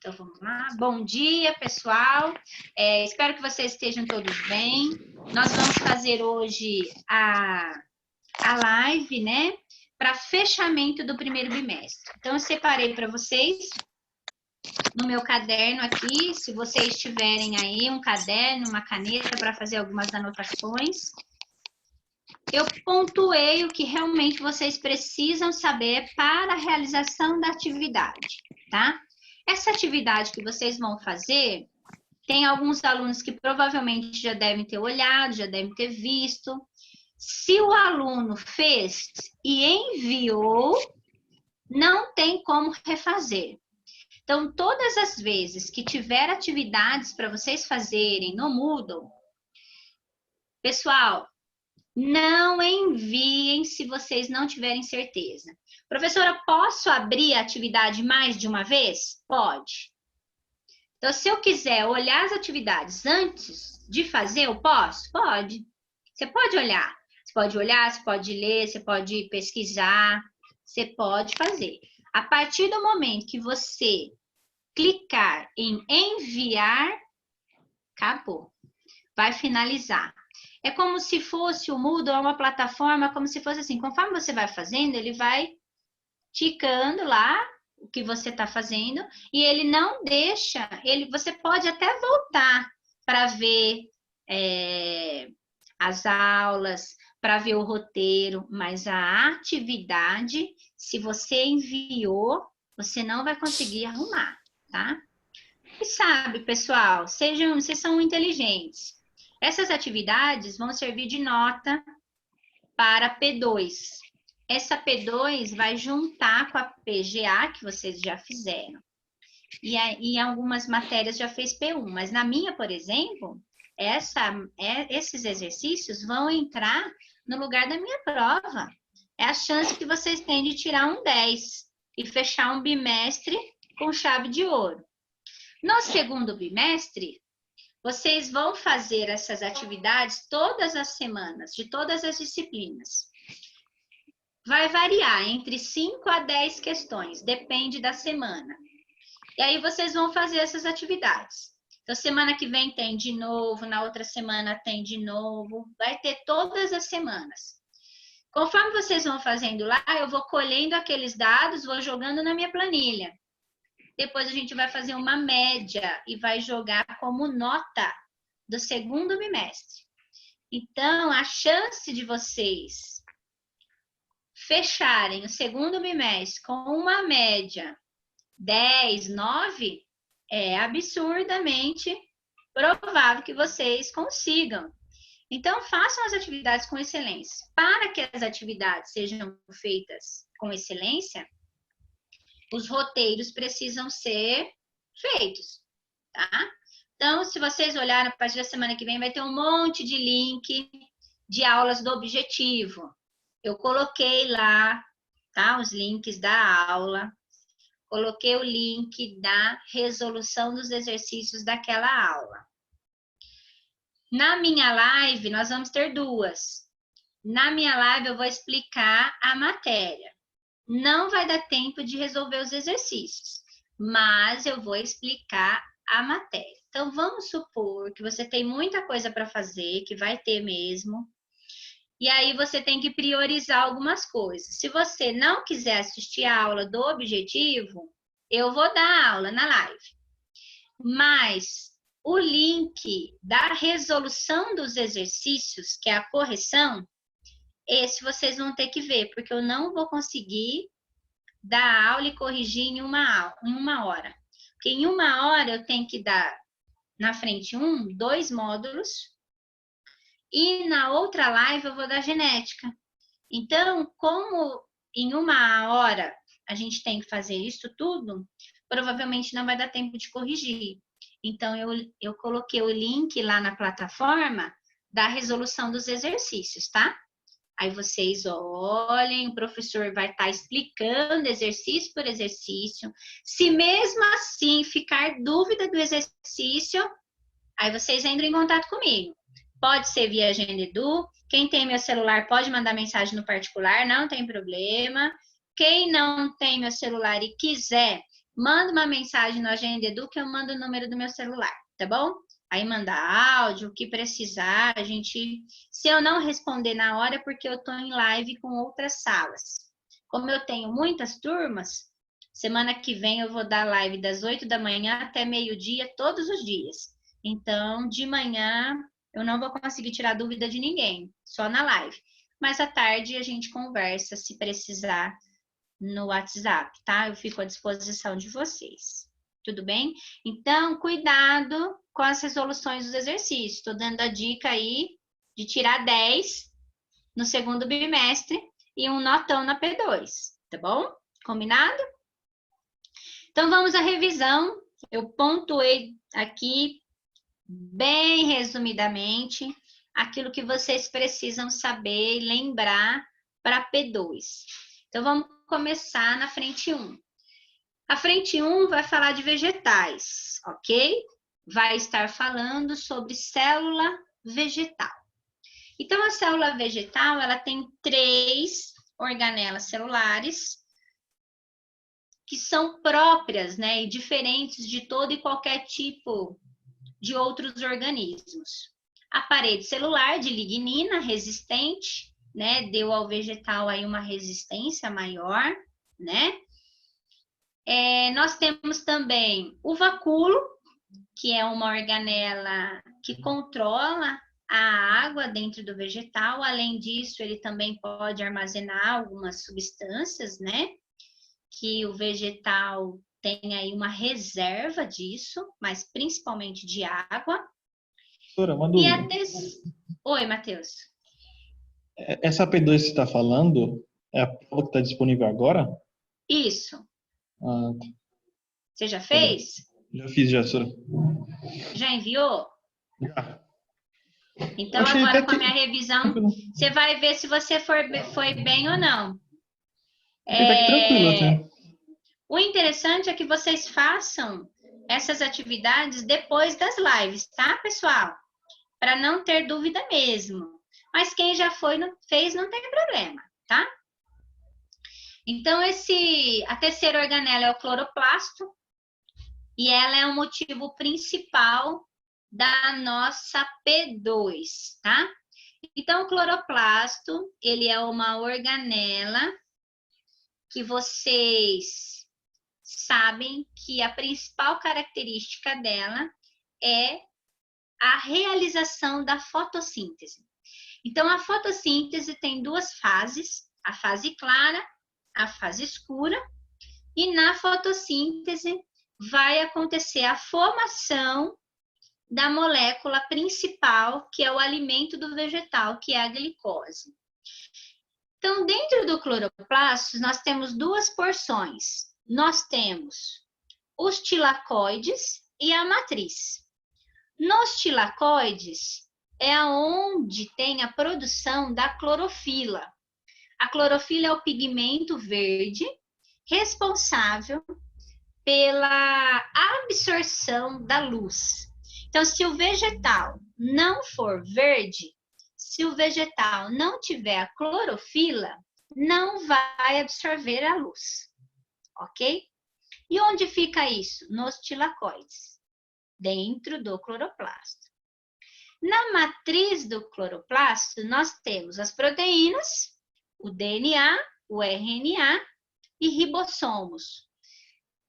Então, vamos lá. Bom dia, pessoal. Espero que vocês estejam todos bem. Nós vamos fazer hoje a live, né? Para fechamento do primeiro bimestre. Então, eu separei para vocês no meu caderno aqui, se vocês tiverem aí um caderno, uma caneta para fazer algumas anotações. Eu pontuei o que realmente vocês precisam saber para a realização da atividade, tá? Essa atividade que vocês vão fazer, tem alguns alunos que provavelmente já devem ter olhado, já devem ter visto. Se o aluno fez e enviou, não tem como refazer. Então, todas as vezes que tiver atividades para vocês fazerem no Moodle, pessoal, não enviem se vocês não tiverem certeza. Professora, posso abrir a atividade mais de uma vez? Pode. Então, se eu quiser olhar as atividades antes de fazer, eu posso? Pode. Você pode olhar. Você pode olhar, você pode ler, você pode pesquisar, você pode fazer. A partir do momento que você clicar em enviar, acabou. Vai finalizar. É como se fosse o Moodle, é uma plataforma, como se fosse assim, conforme você vai fazendo, ele vai ticando lá o que você está fazendo e ele não deixa, você pode até voltar para ver as aulas, para ver o roteiro, mas a atividade, se você enviou, você não vai conseguir arrumar, tá? E sabe, pessoal, vocês são inteligentes. Essas atividades vão servir de nota para P2. Essa P2 vai juntar com a PGA, que vocês já fizeram. E em algumas matérias já fez P1. Mas na minha, por exemplo, esses exercícios vão entrar no lugar da minha prova. É a chance que vocês têm de tirar um 10 e fechar um bimestre com chave de ouro. No segundo bimestre, vocês vão fazer essas atividades todas as semanas, de todas as disciplinas. Vai variar entre 5 a 10 questões, depende da semana. E aí vocês vão fazer essas atividades. Então, semana que vem tem de novo, na outra semana tem de novo, vai ter todas as semanas. Conforme vocês vão fazendo lá, eu vou colhendo aqueles dados, vou jogando na minha planilha. Depois a gente vai fazer uma média e vai jogar como nota do segundo bimestre. Então, a chance de vocês fecharem o segundo bimestre com uma média 10, 9, é absurdamente provável que vocês consigam. Então, façam as atividades com excelência. Para que as atividades sejam feitas com excelência, os roteiros precisam ser feitos, tá? Então, se vocês olharem, a partir da semana que vem, vai ter um monte de link de aulas do objetivo. Eu coloquei lá, tá? Os links da aula. Coloquei o link da resolução dos exercícios daquela aula. Na minha live, nós vamos ter duas. Na minha live, eu vou explicar a matéria. Não vai dar tempo de resolver os exercícios, mas eu vou explicar a matéria. Então, vamos supor que você tem muita coisa para fazer, que vai ter mesmo, e aí você tem que priorizar algumas coisas. Se você não quiser assistir a aula do objetivo, eu vou dar aula na live. Mas o link da resolução dos exercícios, que é a correção, esse vocês vão ter que ver, porque eu não vou conseguir dar aula e corrigir em uma hora. Porque em uma hora eu tenho que dar na frente 2 módulos e na outra live eu vou dar genética. Então, como em uma hora a gente tem que fazer isso tudo, provavelmente não vai dar tempo de corrigir. Então, eu coloquei o link lá na plataforma da resolução dos exercícios, tá? Aí vocês olhem, o professor vai estar explicando exercício por exercício. Se mesmo assim ficar dúvida do exercício, aí vocês entram em contato comigo. Pode ser via Agenda Edu. Quem tem meu celular pode mandar mensagem no particular, não tem problema. Quem não tem meu celular e quiser manda uma mensagem no Agenda Edu que eu mando o número do meu celular, tá bom? Aí manda áudio, o que precisar, a gente... Se eu não responder na hora, é porque eu tô em live com outras salas. Como eu tenho muitas turmas, semana que vem eu vou dar live das 8 da manhã até meio-dia, todos os dias. Então, de manhã, eu não vou conseguir tirar dúvida de ninguém, só na live. Mas à tarde a gente conversa, se precisar, no WhatsApp, tá? Eu fico à disposição de vocês. Tudo bem? Então, cuidado com as resoluções dos exercícios. Estou dando a dica aí de tirar 10 no segundo bimestre e um notão na P2, tá bom? Combinado? Então, vamos à revisão. Eu pontuei aqui, bem resumidamente, aquilo que vocês precisam saber e lembrar para P2. Então, vamos começar na frente 1. A frente 1 vai falar de vegetais, ok? Vai estar falando sobre célula vegetal. Então, a célula vegetal, ela tem 3 organelas celulares que são próprias, né, e diferentes de todo e qualquer tipo de outros organismos. A parede celular de lignina resistente, né, deu ao vegetal aí uma resistência maior, né? Nós temos também o vacúolo, que é uma organela que controla a água dentro do vegetal. Além disso, ele também pode armazenar algumas substâncias, né? Que o vegetal tem aí uma reserva disso, mas principalmente de água. Professora, uma E dúvida. Oi, Matheus. Essa P2 que você está falando é a prova que está disponível agora? Isso. Ah, Você já tá bem. fez? Já fiz, já, professora. Já enviou? Já. Então, Achei agora até com a minha revisão, tranquilo. você vai ver se você foi bem ou não. Achei até que tranquilo, até. O interessante é que vocês façam essas atividades depois das lives, tá, pessoal? Para não ter dúvida mesmo. Mas quem já fez, não tem problema, tá? Então, a terceira organela é o cloroplasto, e ela é o motivo principal da nossa P2, tá? Então, o cloroplasto, ele é uma organela que vocês sabem que a principal característica dela é a realização da fotossíntese. Então, a fotossíntese tem 2 fases, a fase clara, a fase escura, e na fotossíntese vai acontecer a formação da molécula principal, que é o alimento do vegetal, que é a glicose. Então, dentro do cloroplasto, nós temos 2 porções. Nós temos os tilacoides e a matriz. Nos tilacoides é onde tem a produção da clorofila. A clorofila é o pigmento verde responsável pela absorção da luz. Então, se o vegetal não for verde, se o vegetal não tiver a clorofila, não vai absorver a luz, ok? E onde fica isso? Nos tilacoides, dentro do cloroplasto. Na matriz do cloroplasto, nós temos as proteínas, o DNA, o RNA e ribossomos.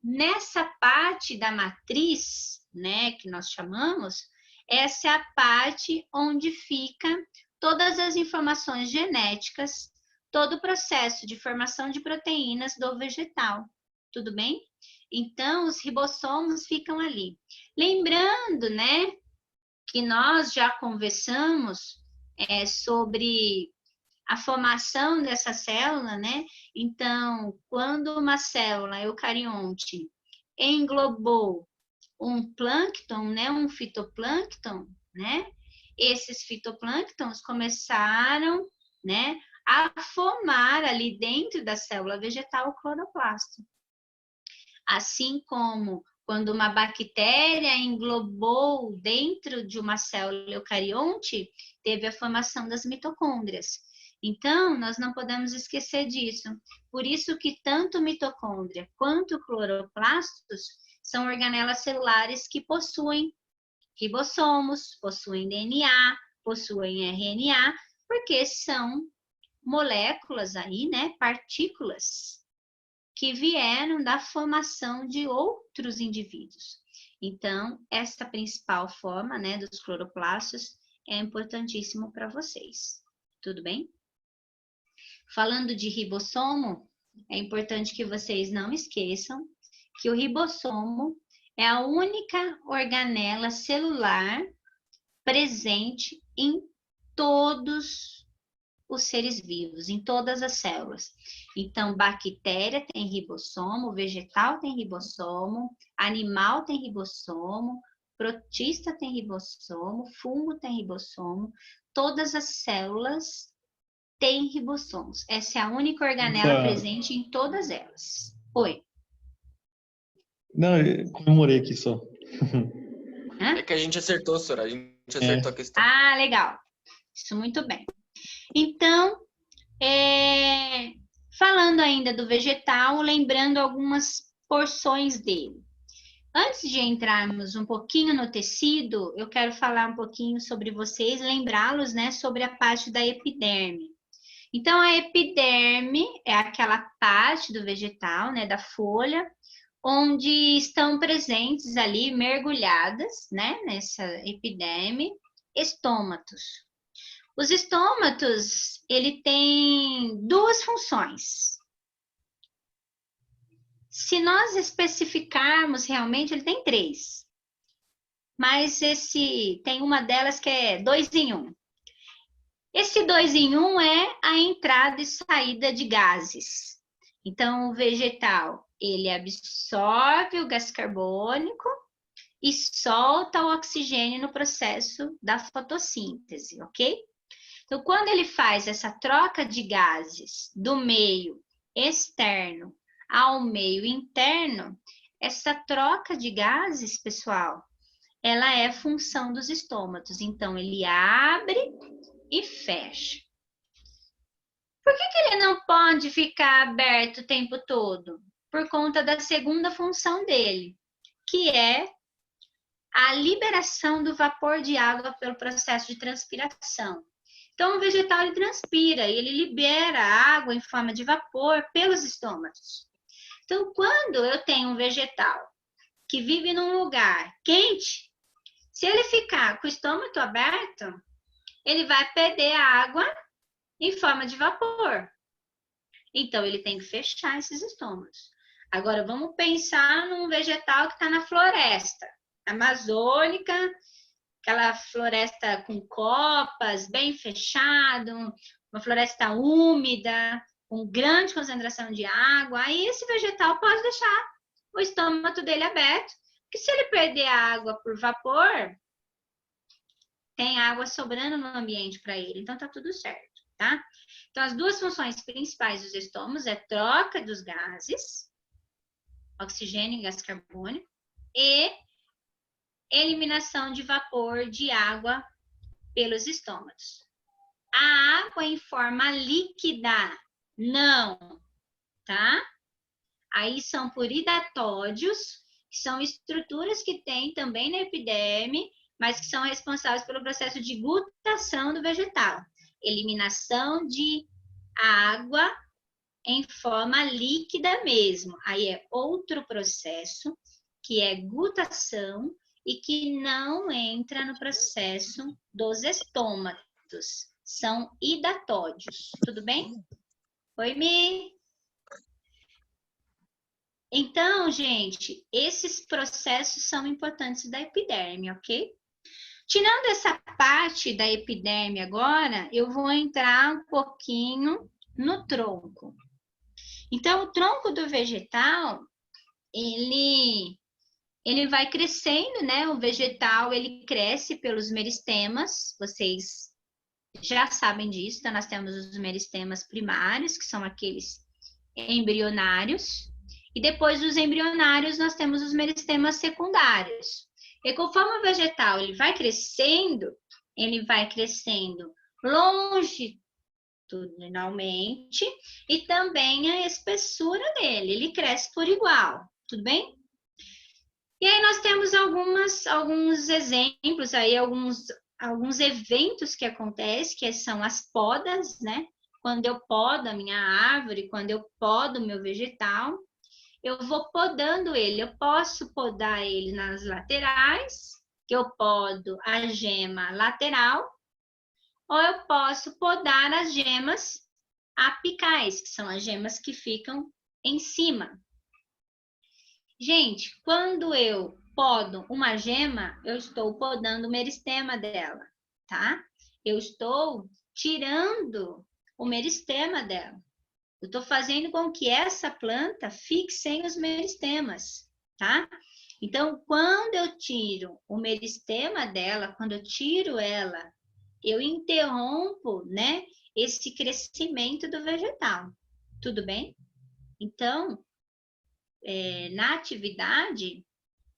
Nessa parte da matriz, né, que nós chamamos, essa é a parte onde fica todas as informações genéticas, todo o processo de formação de proteínas do vegetal. Tudo bem? Então, os ribossomos ficam ali. Lembrando, né, que nós já conversamos sobre a formação dessa célula, né? Então, quando uma célula eucarionte englobou um plâncton, né, um fitoplâncton, né? Esses fitoplânctons começaram, né, a formar ali dentro da célula vegetal o cloroplasto. Assim como quando uma bactéria englobou dentro de uma célula eucarionte, teve a formação das mitocôndrias. Então, nós não podemos esquecer disso. Por isso que tanto mitocôndria quanto cloroplastos são organelas celulares que possuem ribossomos, possuem DNA, possuem RNA, porque são moléculas aí, né, partículas que vieram da formação de outros indivíduos. Então, esta principal forma, né, dos cloroplastos é importantíssimo para vocês. Tudo bem? Falando de ribossomo, é importante que vocês não esqueçam que o ribossomo é a única organela celular presente em todos os seres vivos, em todas as células. Então, bactéria tem ribossomo, vegetal tem ribossomo, animal tem ribossomo, protista tem ribossomo, fungo tem ribossomo, todas as células têm ribossomos. Essa é a única organela presente em todas elas. Oi. Não, eu comemorei aqui só. É que a gente acertou, Sora. A gente acertou a questão. Ah, legal. Isso, muito bem. Então, falando ainda do vegetal, lembrando algumas porções dele. Antes de entrarmos um pouquinho no tecido, eu quero falar um pouquinho sobre vocês, lembrá-los, né, sobre a parte da epiderme. Então, a epiderme é aquela parte do vegetal, né, da folha, onde estão presentes ali, mergulhadas, né, nessa epiderme, estômatos. Os estômatos, ele tem duas funções. Se nós especificarmos realmente, ele tem três. Mas tem uma delas que é 2 em 1. Esse 2 em 1 é a entrada e saída de gases. Então, o vegetal, ele absorve o gás carbônico e solta o oxigênio no processo da fotossíntese, ok? Então, quando ele faz essa troca de gases do meio externo ao meio interno, essa troca de gases, pessoal, ela é função dos estômatos. Então, ele abre e fecha. Por que ele não pode ficar aberto o tempo todo? Por conta da segunda função dele, que é a liberação do vapor de água pelo processo de transpiração. Então, o vegetal ele transpira e ele libera água em forma de vapor pelos estômatos. Então, quando eu tenho um vegetal que vive num lugar quente, se ele ficar com o estômago aberto, ele vai perder a água em forma de vapor. Então, ele tem que fechar esses estômagos. Agora, vamos pensar num vegetal que está na floresta amazônica, aquela floresta com copas, bem fechado, uma floresta úmida, com grande concentração de água. Aí esse vegetal pode deixar o estômago dele aberto, porque se ele perder a água por vapor, tem água sobrando no ambiente para ele, então tá tudo certo, tá? Então, as duas funções principais dos estômagos é troca dos gases, oxigênio e gás carbônico, e eliminação de vapor de água pelos estômagos. A água em forma líquida, não, tá? Aí são por hidatódios, que são estruturas que tem também na epiderme, mas que são responsáveis pelo processo de gutação do vegetal. Eliminação de água em forma líquida mesmo. Aí é outro processo, que é gutação, e que não entra no processo dos estômatos. São hidatódios. Tudo bem? Oi, Mi. Então, gente, esses processos são importantes da epiderme, ok? Tirando essa parte da epiderme agora, eu vou entrar um pouquinho no tronco. Então, o tronco do vegetal, ele vai crescendo, né? O vegetal, ele cresce pelos meristemas, vocês já sabem disso. Então, nós temos os meristemas primários, que são aqueles embrionários, e depois dos embrionários, nós temos os meristemas secundários. E conforme o vegetal ele vai crescendo longe longitudinalmente, e também a espessura dele, ele cresce por igual, tudo bem? E aí nós temos alguns exemplos aí, alguns eventos que acontecem, que são as podas, né? Quando eu podo a minha árvore, quando eu podo o meu vegetal, eu vou podando ele. Eu posso podar ele nas laterais, que eu podo a gema lateral, ou eu posso podar as gemas apicais, que são as gemas que ficam em cima. Gente, quando eu podo uma gema, eu estou podando o meristema dela, tá? Eu estou tirando o meristema dela. Eu estou fazendo com que essa planta fique sem os meristemas, tá? Então, quando eu tiro o meristema dela, quando eu tiro ela, eu interrompo, né, esse crescimento do vegetal. Tudo bem? Então, na atividade,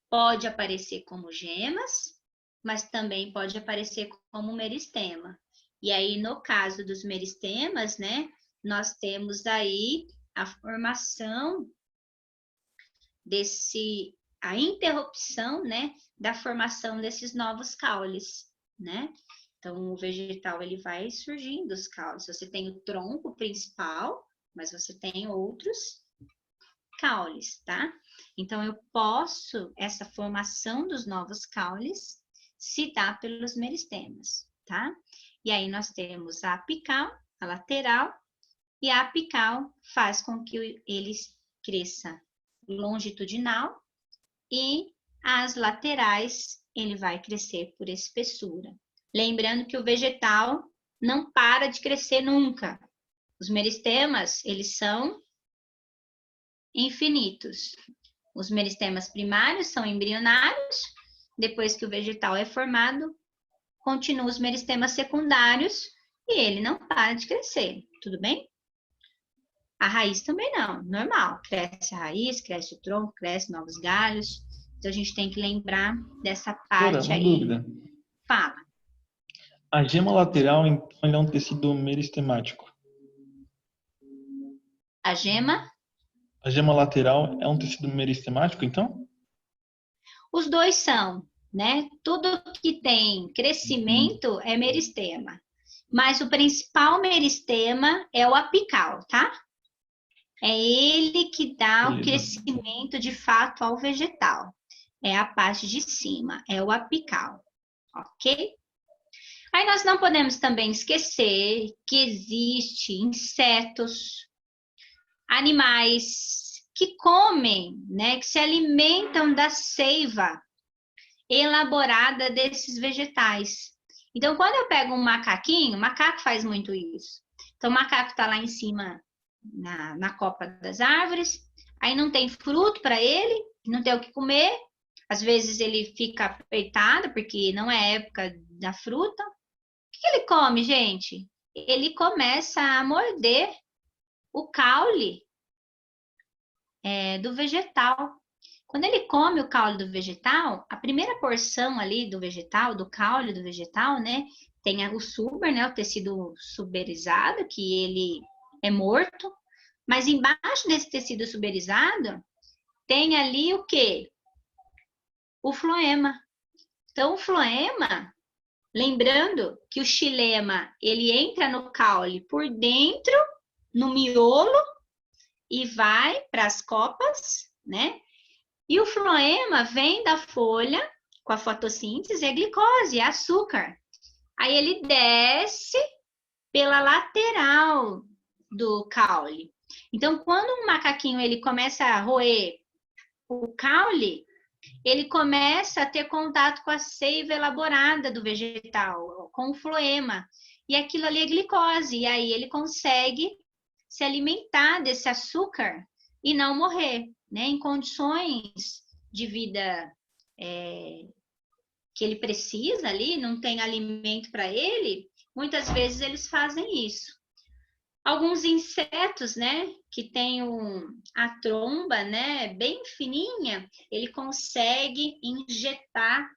pode aparecer como gemas, mas também pode aparecer como meristema. E aí, no caso dos meristemas, né, nós temos aí a formação a interrupção, né, da formação desses novos caules, né? Então, o vegetal, ele vai surgindo os caules. Você tem o tronco principal, mas você tem outros caules, tá? Então, essa formação dos novos caules se dá pelos meristemas, tá? E aí nós temos a apical, a lateral, e a apical faz com que ele cresça longitudinal e as laterais ele vai crescer por espessura. Lembrando que o vegetal não para de crescer nunca. Os meristemas, eles são infinitos. Os meristemas primários são embrionários, depois que o vegetal é formado, continuam os meristemas secundários e ele não para de crescer, tudo bem? A raiz também não, normal. Cresce a raiz, cresce o tronco, cresce novos galhos. Então a gente tem que lembrar dessa parte aí. Dúvida. Fala. A gema lateral, então, ele é um tecido meristemático. A gema? A gema lateral é um tecido meristemático, então? Os dois são, né? Tudo que tem crescimento é meristema. Mas o principal meristema é o apical, tá? É ele que dá o crescimento de fato ao vegetal. É a parte de cima, é o apical, ok? Aí nós não podemos também esquecer que existem insetos, animais que comem, né, que se alimentam da seiva elaborada desses vegetais. Então, quando eu pego um macaquinho, o macaco faz muito isso. Então, o macaco está lá em cima, na copa das árvores, aí não tem fruto para ele, não tem o que comer, às vezes ele fica apertado, porque não é época da fruta. O que ele come, gente? Ele começa a morder o caule do vegetal. Quando ele come o caule do vegetal, a primeira porção ali do vegetal, do caule do vegetal, né, tem o suber, né, o tecido suberizado, que ele é morto, mas embaixo desse tecido suberizado tem ali o quê? O floema. Então, o floema, lembrando que o xilema, ele entra no caule por dentro, no miolo, e vai para as copas, né? E o floema vem da folha, com a fotossíntese, é glicose, é açúcar. Aí ele desce pela lateral do caule. Então, quando um macaquinho ele começa a roer o caule, ele começa a ter contato com a seiva elaborada do vegetal, com o floema. E aquilo ali é glicose, e aí ele consegue se alimentar desse açúcar e não morrer, né? Em condições de vida que ele precisa ali, não tem alimento para ele, muitas vezes eles fazem isso. Alguns insetos, né, que tem a tromba, né, bem fininha, ele consegue injetar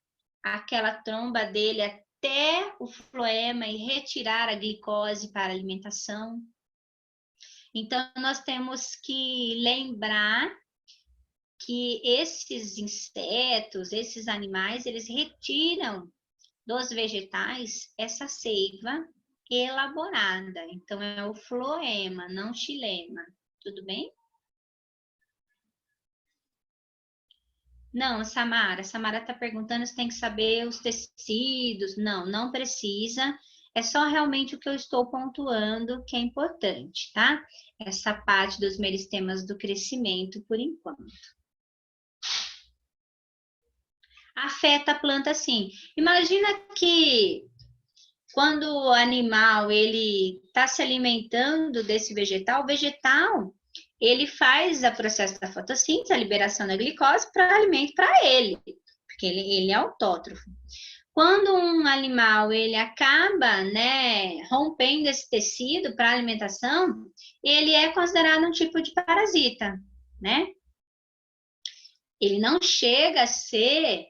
aquela tromba dele até o floema e retirar a glicose para a alimentação. Então, nós temos que lembrar que esses insetos, esses animais, eles retiram dos vegetais essa seiva elaborada. Então, é o floema, não xilema. Tudo bem? Não, Samara. Samara está perguntando se tem que saber os tecidos. Não, não precisa. É só realmente o que eu estou pontuando que é importante, tá? Essa parte dos meristemas do crescimento, por enquanto. Afeta a planta, sim. Imagina que quando o animal ele está se alimentando desse vegetal, o vegetal ele faz o processo da fotossíntese, a liberação da glicose para alimento para ele, porque ele é autótrofo. Quando um animal ele acaba, né, rompendo esse tecido para alimentação, ele é considerado um tipo de parasita, né? Ele não chega a ser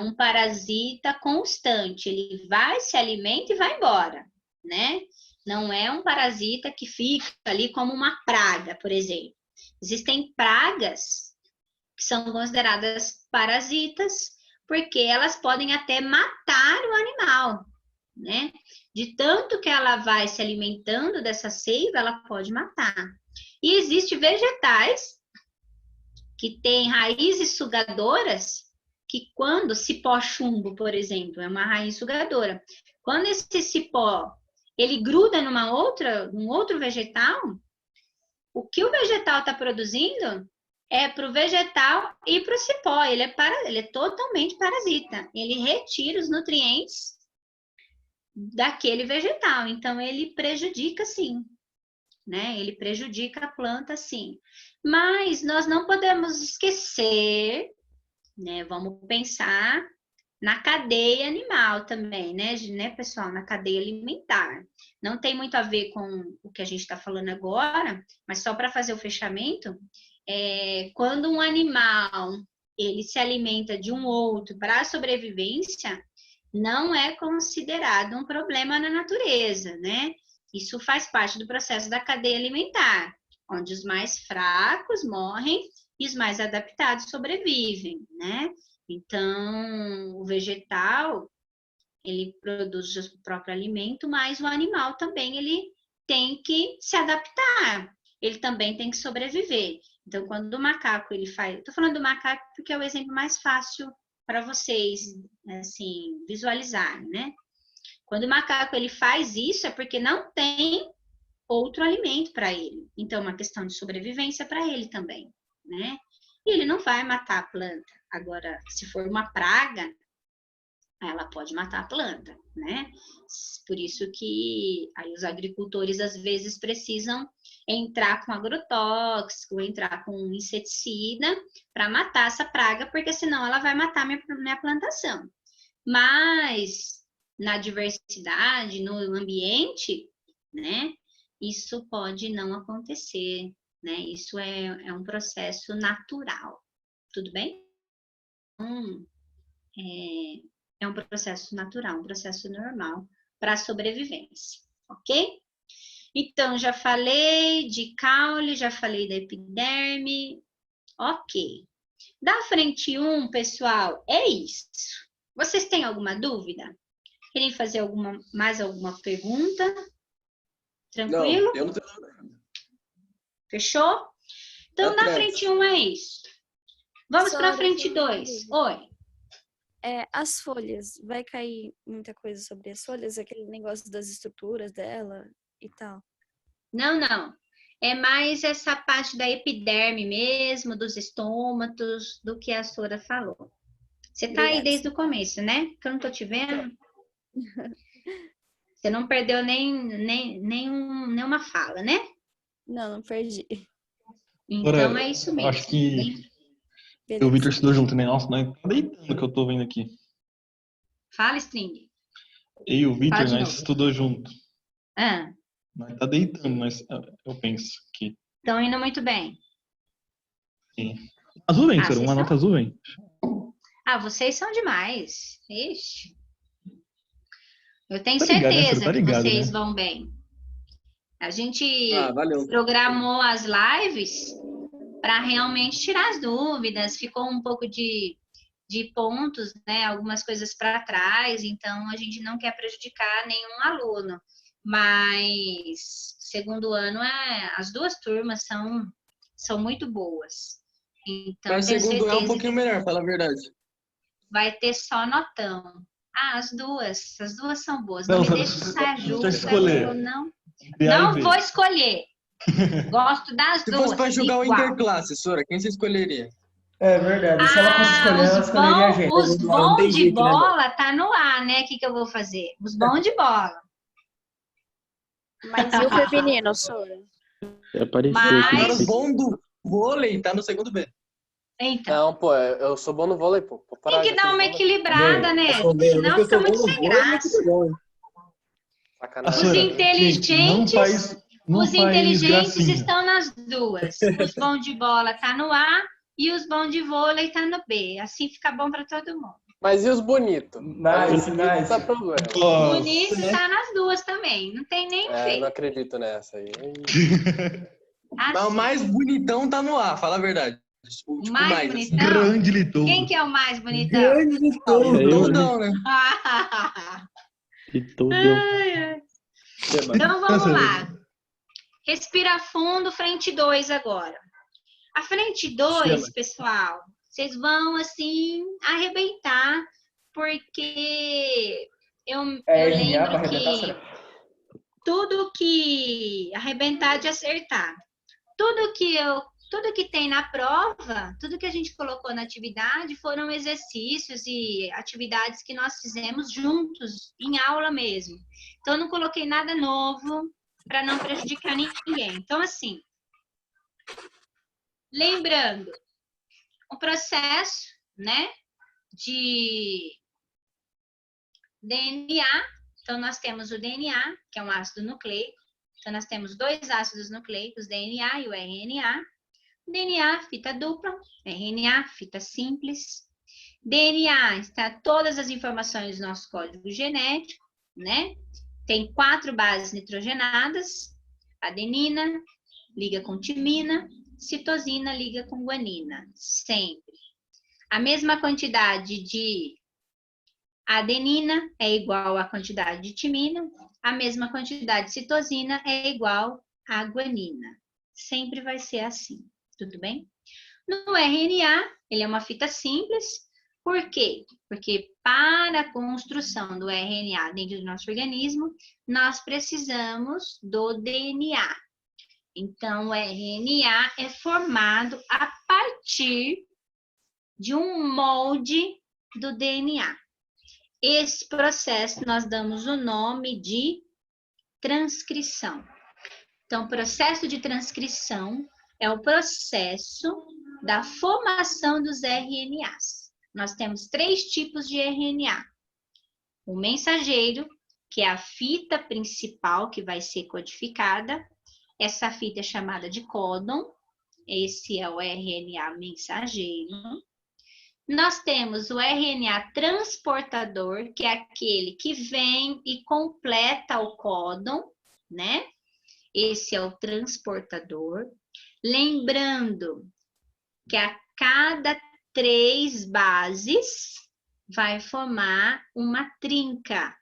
um parasita constante, ele vai, se alimenta e vai embora, né? Não é um parasita que fica ali como uma praga, por exemplo. Existem pragas que são consideradas parasitas, porque elas podem até matar o animal, né? De tanto que ela vai se alimentando dessa seiva, ela pode matar. E existem vegetais que têm raízes sugadoras, que quando cipó chumbo, por exemplo, é uma raiz sugadora. Quando esse cipó ele gruda num outro vegetal, o que o vegetal está produzindo é para o vegetal e para o cipó. Ele é totalmente parasita. Ele retira os nutrientes daquele vegetal. Então, ele prejudica, sim. Né? Ele prejudica a planta, sim. Mas nós não podemos esquecer, né? Vamos pensar na cadeia animal também, né, pessoal? Na cadeia alimentar. Não tem muito a ver com o que a gente está falando agora, mas só para fazer o fechamento, quando um animal ele se alimenta de um outro para a sobrevivência, não é considerado um problema na natureza, né? Isso faz parte do processo da cadeia alimentar, onde os mais fracos morrem e os mais adaptados sobrevivem, né? Então, o vegetal, ele produz o próprio alimento, mas o animal também, ele tem que se adaptar. Ele também tem que sobreviver. Então, quando o macaco, ele faz... Estou falando do macaco porque é o exemplo mais fácil para vocês, assim, visualizarem, né? Quando o macaco, ele faz isso, é porque não tem outro alimento para ele. Então, é uma questão de sobrevivência para ele também, né? E ele não vai matar a planta. Agora, se for uma praga, ela pode matar a planta, né? Por isso que aí os agricultores, às vezes, precisam entrar com agrotóxico, entrar com inseticida para matar essa praga, porque senão ela vai matar minha plantação. Mas, na diversidade, no ambiente, né? Isso pode não acontecer, né? Isso é um processo natural, tudo bem? É um processo natural, um processo normal para a sobrevivência, ok? Então, já falei de caule, já falei da epiderme, ok. Da frente 1, pessoal, é isso. Vocês têm alguma dúvida? Querem fazer mais alguma pergunta? Tranquilo? Não, eu não tenho nada. Fechou? Então, na frente 1 é isso. Vamos para a frente 2. Oi. As folhas, vai cair muita coisa sobre as folhas? Aquele negócio das estruturas dela e tal? Não. É mais essa parte da epiderme mesmo, dos estômatos, do que a Sora falou. Você está aí desde o começo, né? Que eu não estou te vendo. Você não perdeu nenhuma fala, né? Não perdi. Então, é isso mesmo. Acho que o Victor estudou junto, né? Nossa, nós tá deitando que eu tô vendo aqui. Fala, String. Eu e o Victor, nós estudou junto. Nós tá deitando, eu penso que... Estão indo muito bem. Sim. Azul vem, Sora, uma nota azul vem. Vocês são demais. Ixi. Eu tenho Tá ligado, né? Você certeza tá que ligado, vocês né? vão bem. A gente valeu. programou as lives para realmente tirar as dúvidas, ficou um pouco de pontos, né? Algumas coisas para trás, então a gente não quer prejudicar nenhum aluno. Mas segundo ano, as duas turmas são muito boas. Então, Mas tenho segundo é um certeza pouquinho que melhor, fala a verdade. vai ter só notão. As duas são boas. Não, Não me só- deixe sair só justa, escolher. eu não Entre A e B. vou escolher. Gosto das Se fosse duas, pra jogar o igual. Interclasse, Sora, quem você escolheria? É verdade. Se ela fosse escolher, ela escolheria a gente. Os Não bons tem de jeito, né, amor? bola tá no ar, né? O que eu vou fazer? Os bons de bola. Mas e o feminino, Sora? É parecido. Mas- Agora, os bons do vôlei tá no segundo B. Então, Não, pô, eu sou bom no vôlei, pô. Pô, tem que dar uma vôlei. equilibrada, né? Eu Senão sou fica bom muito no sem vôlei, mas graça. tudo bom, hein? Sacanagem. Os Sora, inteligentes, gente, não os faz inteligentes gracinha. estão nas duas. Os bons de bola tá no A e os bons de vôlei tá no B. Assim fica bom para todo mundo. Mas e os bonitos? Nice, Não nice. dá problema. Nossa. Bonito tá nas duas também. Não tem nem É, feio. não acredito nessa aí. Mas o Assim, mais bonitão tá no A, fala a verdade. o Tipo, mais assim. bonitão. Grande litou. Quem que é o mais bonitão? Grande de Ah, o tudo. É eu, né? Tondão, né? E tudo deu. Então vamos lá. Respira fundo, frente 2 agora. A frente 2, pessoal, vocês vão assim arrebentar, porque eu RNA pra lembro arrebentar, que será? tudo que arrebentar de acertar, tudo que tem na prova, tudo que a gente colocou na atividade foram exercícios e atividades que nós fizemos juntos, em aula mesmo. Então, eu não coloquei nada novo para não prejudicar ninguém. Então, assim, lembrando, o processo, né, de DNA. Então, nós temos o DNA, que é um ácido nucleico. Então, nós temos dois ácidos nucleicos, DNA e o RNA. DNA, fita dupla, RNA, fita simples. DNA está todas as informações do nosso código genético, né? Tem 4 bases nitrogenadas, adenina liga com timina, citosina liga com guanina, sempre. A mesma quantidade de adenina é igual à quantidade de timina, a mesma quantidade de citosina é igual à guanina. Sempre vai ser assim. Tudo bem? No RNA, ele é uma fita simples. Por quê? Porque para a construção do RNA dentro do nosso organismo, nós precisamos do DNA. Então, o RNA é formado a partir de um molde do DNA. Esse processo nós damos o nome de transcrição. Então, o processo de transcrição é o processo da formação dos RNAs. Nós temos 3 tipos de RNA. O mensageiro, que é a fita principal que vai ser codificada. Essa fita é chamada de códon. Esse é o RNA mensageiro. Nós temos o RNA transportador, que é aquele que vem e completa o códon, né? Esse é o transportador. Lembrando que a cada 3 bases vai formar uma trinca,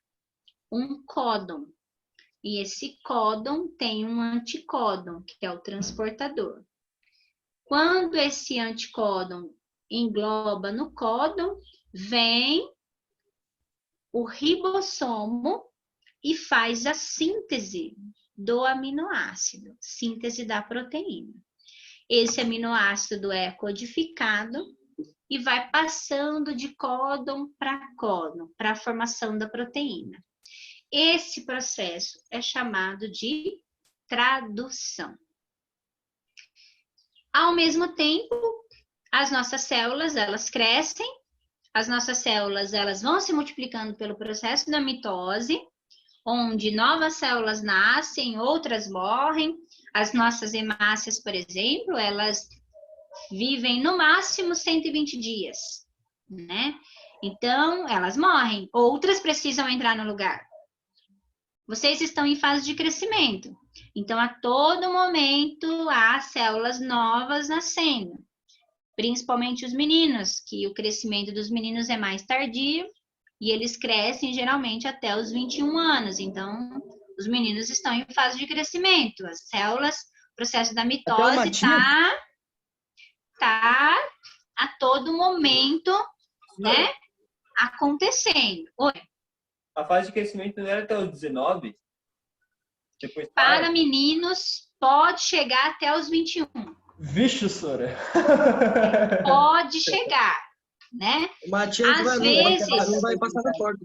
um códon. E esse códon tem um anticódon, que é o transportador. Quando esse anticódon engloba no códon, vem o ribossomo e faz a síntese do aminoácido, síntese da proteína. Esse aminoácido é codificado e vai passando de códon para códon, para a formação da proteína. Esse processo é chamado de tradução. Ao mesmo tempo, as nossas células, elas crescem, as nossas células, elas vão se multiplicando pelo processo da mitose, onde novas células nascem, outras morrem. As nossas hemácias, por exemplo, elas vivem no máximo 120 dias, né? Então, elas morrem. Outras precisam entrar no lugar. vocês estão em fase de crescimento. Então, a todo momento, há células novas nascendo. Principalmente os meninos, que o crescimento dos meninos é mais tardio e eles crescem geralmente até os 21 anos. Então, os meninos estão em fase de crescimento. As células, o processo da mitose está a todo momento, né, acontecendo. Oi. A fase de crescimento não era até os 19? Depois para meninos, pode chegar até os 21. Vixe, Sora. Pode chegar, né? Às vezes, vai passar na porta.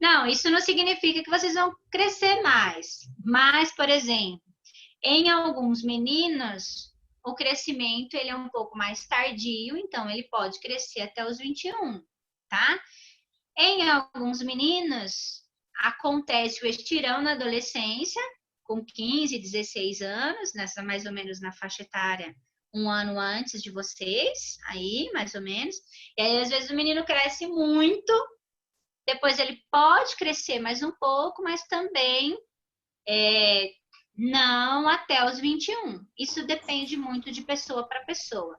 Não, isso não significa que vocês vão crescer mais. Mas, por exemplo, em alguns meninos, o crescimento ele é um pouco mais tardio, então ele pode crescer até os 21, tá? Em alguns meninos, acontece o estirão na adolescência, com 15, 16 anos, nessa mais ou menos na faixa etária, um ano antes de vocês, aí, mais ou menos. E aí, às vezes, o menino cresce muito, depois ele pode crescer mais um pouco, mas também não até os 21. Isso depende muito de pessoa para pessoa.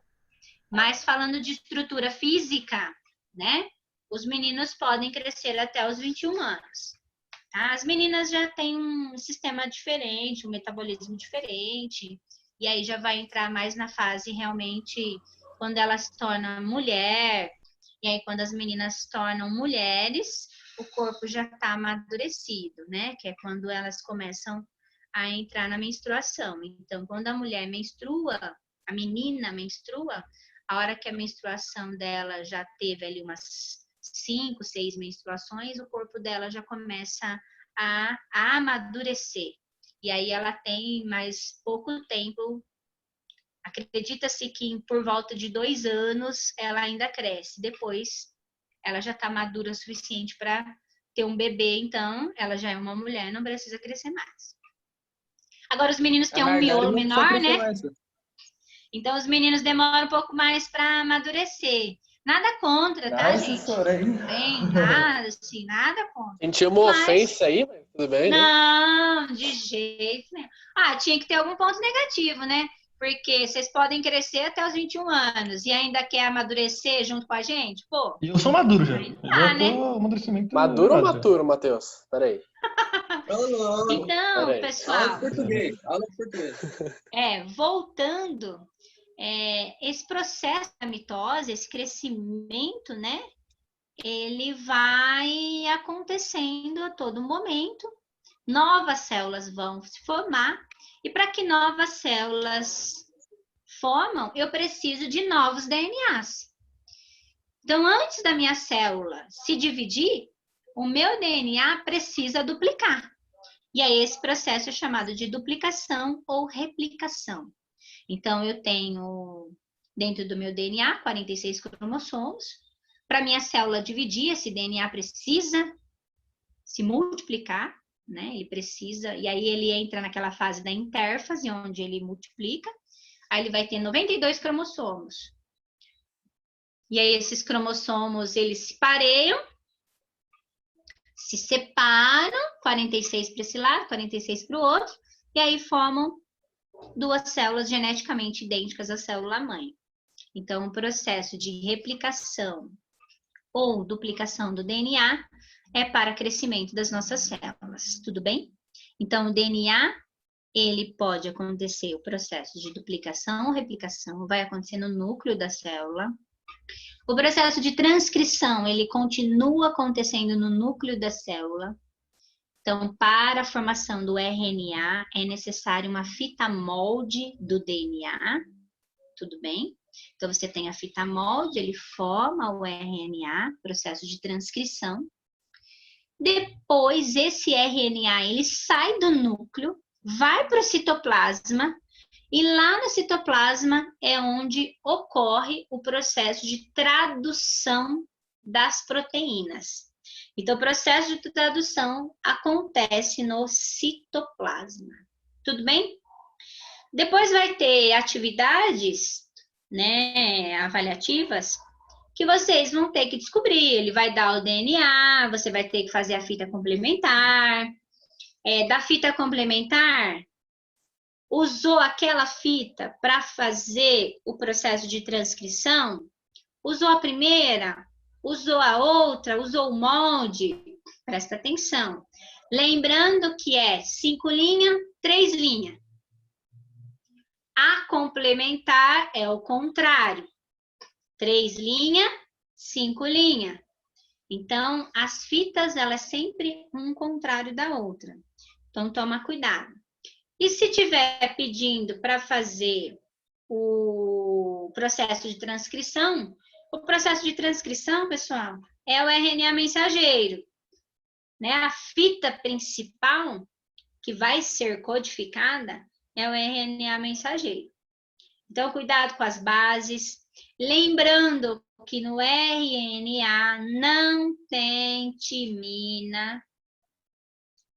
Mas falando de estrutura física, né? Os meninos podem crescer até os 21 anos. Tá? As meninas já têm um sistema diferente, um metabolismo diferente, e aí já vai entrar mais na fase realmente quando ela se torna mulher, e aí quando as meninas se tornam mulheres, o corpo já está amadurecido, né? Que é quando elas começam a entrar na menstruação. Então, quando a mulher menstrua, a menina menstrua, a hora que a menstruação dela já teve ali umas 5, 6 menstruações, o corpo dela já começa a amadurecer. E aí ela tem mais pouco tempo, acredita-se que por volta de 2 anos ela ainda cresce. Depois ela já está madura o suficiente para ter um bebê, então ela já é uma mulher, não precisa crescer mais. Agora os meninos têm um miolo menor, né? Então os meninos demoram um pouco mais para amadurecer. Nada contra, tá, gente? Não tem nada, assim, nada contra. Sentiu uma ofensa aí, mas tudo bem, né? Não, de jeito nenhum. Tinha que ter algum ponto negativo, né? Porque vocês podem crescer até os 21 anos e ainda quer amadurecer junto com a gente? Pô. E eu sou maduro já. Amadurecimento. Maduro ou maturo, Matheus? Peraí. Então, pessoal. Aula de português. Voltando, esse processo da mitose, esse crescimento, né? Ele vai acontecendo a todo momento. Novas células vão se formar. E para que novas células formam, eu preciso de novos DNAs. Então, antes da minha célula se dividir, o meu DNA precisa duplicar. E aí, esse processo é chamado de duplicação ou replicação. Então, eu tenho dentro do meu DNA 46 cromossomos. Para minha célula dividir, esse DNA precisa se multiplicar, né? Ele precisa, e aí ele entra naquela fase da intérfase, onde ele multiplica. Aí ele vai ter 92 cromossomos. E aí esses cromossomos, eles se pareiam, se separam, 46 para esse lado, 46 para o outro, e aí formam 2 células geneticamente idênticas à célula-mãe. Então, o processo de replicação ou duplicação do DNA é para crescimento das nossas células, tudo bem? Então, o DNA, ele pode acontecer, o processo de duplicação ou replicação vai acontecer no núcleo da célula. O processo de transcrição, ele continua acontecendo no núcleo da célula. Então, para a formação do RNA, é necessário uma fita molde do DNA, tudo bem? Então, você tem a fita molde, ele forma o RNA, processo de transcrição. Depois, esse RNA, ele sai do núcleo, vai para o citoplasma, e lá no citoplasma é onde ocorre o processo de tradução das proteínas. Então, o processo de tradução acontece no citoplasma. Tudo bem? Depois vai ter atividades, né, avaliativas, que vocês vão ter que descobrir. Ele vai dar o DNA, você vai ter que fazer a fita complementar. da fita complementar, usou aquela fita para fazer o processo de transcrição? Usou a primeira? Usou a outra? Usou o molde? Presta atenção. Lembrando que é 5 linhas, 3 linhas. A complementar é o contrário. 3 linhas, 5 linhas. Então, as fitas, elas sempre um contrário da outra. Então, toma cuidado. E se tiver pedindo para fazer o processo de transcrição, o processo de transcrição, pessoal, é o RNA mensageiro, né? A fita principal que vai ser codificada é o RNA mensageiro. Então, cuidado com as bases. Lembrando que no RNA não tem timina.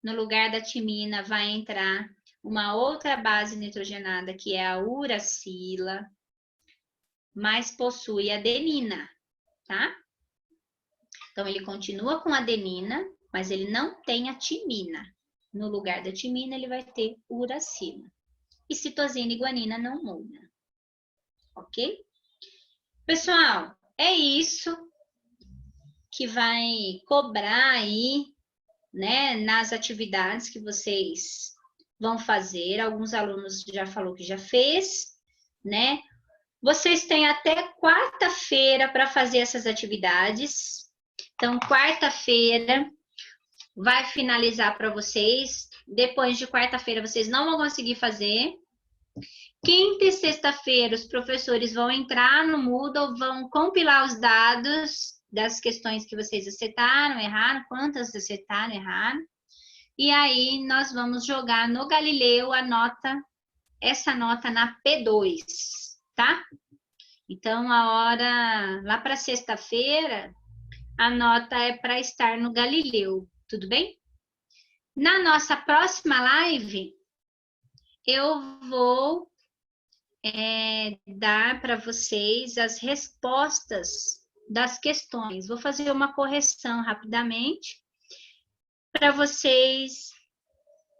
No lugar da timina vai entrar uma outra base nitrogenada, que é a uracila, mas possui adenina, tá? Então, ele continua com adenina, mas ele não tem a timina. No lugar da timina, ele vai ter uracila. E citosina e guanina não muda. Ok? Pessoal, é isso que vai cobrar aí, né, nas atividades que vocês vão fazer. Alguns alunos já falou que já fez, né? Vocês têm até quarta-feira para fazer essas atividades. Então, quarta-feira vai finalizar para vocês. Depois de quarta-feira, vocês não vão conseguir fazer. Quinta e sexta-feira, os professores vão entrar no Moodle, vão compilar os dados das questões que vocês acertaram, erraram, quantas acertaram, erraram. E aí, nós vamos jogar no Galileu essa nota na P2, tá? Então, lá para sexta-feira, a nota é para estar no Galileu, tudo bem? Na nossa próxima live, eu vou dar para vocês as respostas das questões. Vou fazer uma correção rapidamente para vocês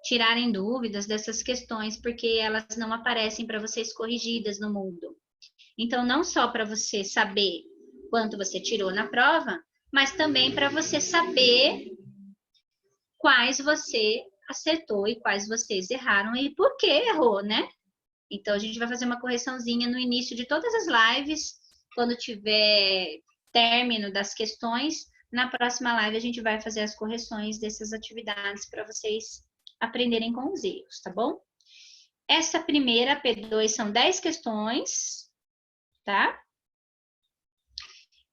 tirarem dúvidas dessas questões, porque elas não aparecem para vocês corrigidas no Moodle. Então, não só para você saber quanto você tirou na prova, mas também para você saber quais você acertou e quais vocês erraram e por que errou, né? Então, a gente vai fazer uma correçãozinha no início de todas as lives, quando tiver término das questões. Na próxima live, a gente vai fazer as correções dessas atividades para vocês aprenderem com os erros, tá bom? Essa primeira, P2, são 10 questões, tá?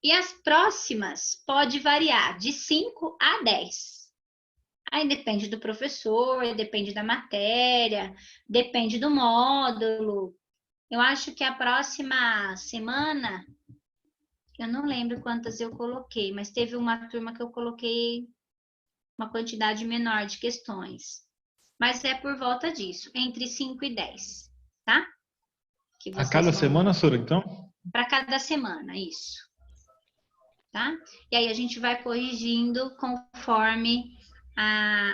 E as próximas pode variar de 5 a 10. Aí depende do professor, depende da matéria, depende do módulo. Eu acho que a próxima semana, eu não lembro quantas eu coloquei, mas teve uma turma que eu coloquei uma quantidade menor de questões. Mas é por volta disso, entre 5 e 10, tá? A cada semana, Sora, então? Para cada semana, isso. Tá? E aí a gente vai corrigindo conforme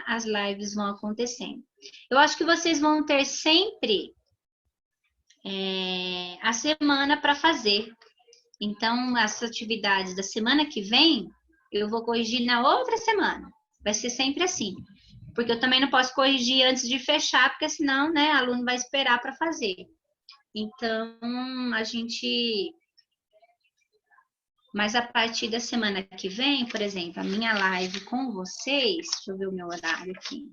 as lives vão acontecendo. Eu acho que vocês vão ter sempre a semana para fazer. Então, as atividades da semana que vem, eu vou corrigir na outra semana. Vai ser sempre assim. Porque eu também não posso corrigir antes de fechar, porque senão, né, o aluno vai esperar para fazer. Então, Mas a partir da semana que vem, por exemplo, a minha live com vocês, deixa eu ver o meu horário aqui.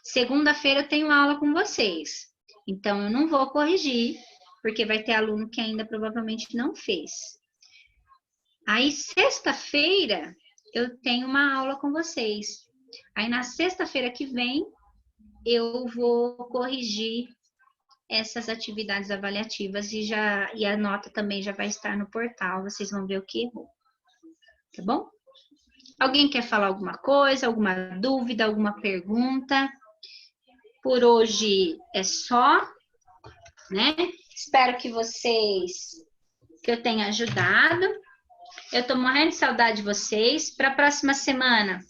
Segunda-feira eu tenho aula com vocês. Então, eu não vou corrigir, porque vai ter aluno que ainda provavelmente não fez. Aí, sexta-feira, eu tenho uma aula com vocês. Aí, na sexta-feira que vem, eu vou corrigir essas atividades avaliativas e a nota também já vai estar no portal, vocês vão ver o que errou. Tá bom? Alguém quer falar alguma coisa, alguma dúvida, alguma pergunta? Por hoje é só, né? Espero que eu tenha ajudado. Eu tô morrendo de saudade de vocês. Para a próxima semana,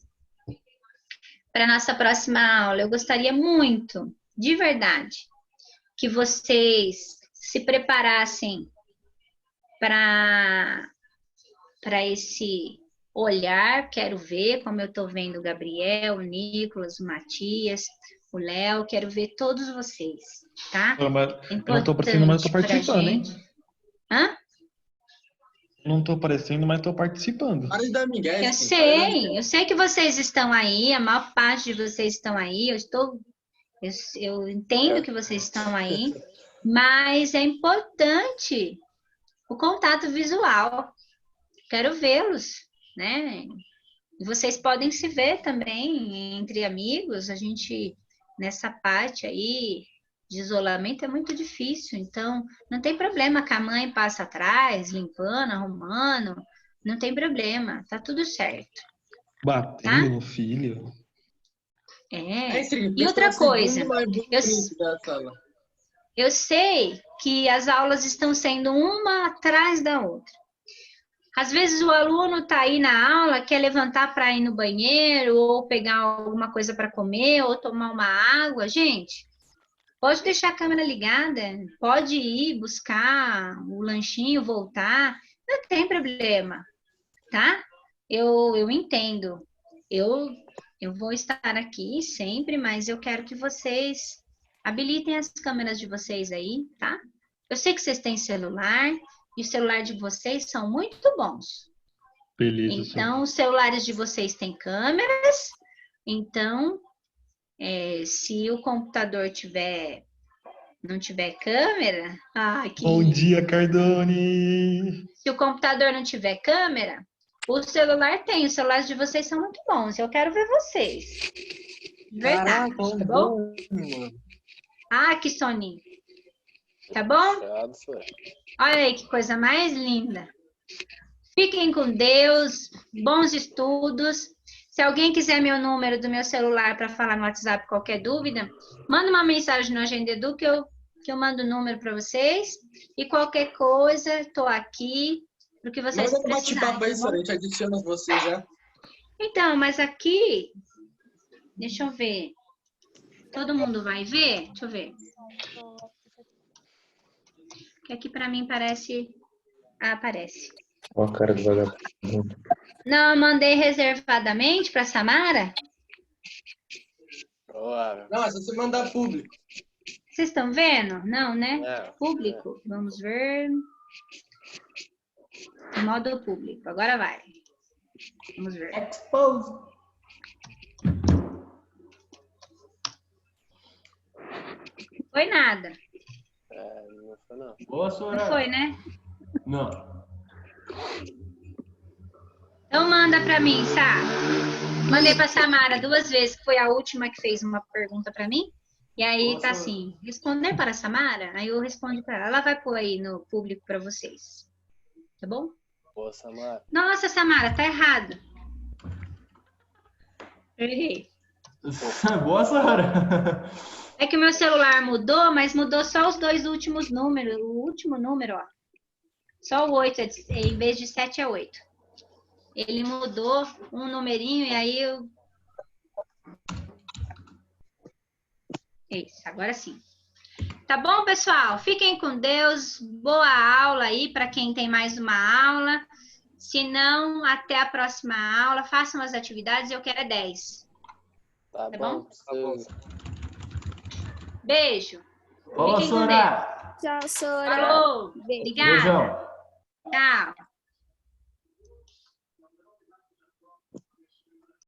para a nossa próxima aula. Eu gostaria muito, de verdade, que vocês se preparassem para esse olhar. Quero ver, como eu estou vendo o Gabriel, o Nicolas, o Matias, o Léo, quero ver todos vocês, tá? Eu não estou aparecendo, mas estou participando, hein? Hã? Não estou aparecendo, mas estou participando. Eu sei que vocês estão aí, a maior parte de vocês estão aí, eu entendo que vocês estão aí, mas é importante o contato visual. Quero vê-los, né? E vocês podem se ver também entre amigos. A gente, nessa parte aí de isolamento, é muito difícil. Então, não tem problema que a mãe passa atrás, limpando, arrumando. Não tem problema, tá tudo certo. Batendo no filho. E outra coisa, eu sei que as aulas estão sendo uma atrás da outra. Às vezes o aluno está aí na aula, quer levantar para ir no banheiro, ou pegar alguma coisa para comer, ou tomar uma água. Gente, pode deixar a câmera ligada, pode ir buscar o lanchinho, voltar, não tem problema, tá? Eu entendo. Eu vou estar aqui sempre, mas eu quero que vocês habilitem as câmeras de vocês aí, tá? Eu sei que vocês têm celular, e os celulares de vocês são muito bons. Beleza. Então, os celulares de vocês têm câmeras. Então, se o computador não tiver câmera... Bom dia, Cardone! Se o computador não tiver câmera, o celular tem. Os celulares de vocês são muito bons. Eu quero ver vocês. Verdade, tá bom? Que soninho. Tá bom? Olha aí que coisa mais linda. Fiquem com Deus, bons estudos. Se alguém quiser meu número do meu celular para falar no WhatsApp, qualquer dúvida, manda uma mensagem no Agenda Edu que eu mando o número para vocês. E qualquer coisa, estou aqui para o que vocês precisarem. Manda um bate-papo aí, senhora, a gente adiciona você já. Então, mas aqui, deixa eu ver. Todo mundo vai ver? Deixa eu ver. Que aqui para mim parece... aparece. Ó a cara do vagabundo. Não, eu mandei reservadamente para Samara. Não, é só você mandar público. Vocês estão vendo? Não, né? Público. Vamos ver. Modo público. Agora vai. Vamos ver. Expose. Foi nada. Não foi não. Boa, senhora. Não foi, né? Não. Então manda para mim, Sá. Mandei para Samara 2 vezes, que foi a última que fez uma pergunta para mim. E aí tá assim, responder para a Samara, aí eu respondo para ela. Ela vai pôr aí no público para vocês. Tá bom? Boa, Samara. Nossa, Samara, tá errado. Errei. Boa, senhora. É que o meu celular mudou, mas mudou só os 2 últimos números. O último número, ó. Só o 8, em vez de 7 é 8. Ele mudou um numerinho e aí eu... Isso, agora sim. Tá bom, pessoal? Fiquem com Deus. Boa aula aí para quem tem mais uma aula. Se não, até a próxima aula. Façam as atividades, eu quero 10. Tá bom? Tá bom. Beijo. Boa, senhora. Tchau, Sora. Falou. Obrigada. Beijão. Tchau.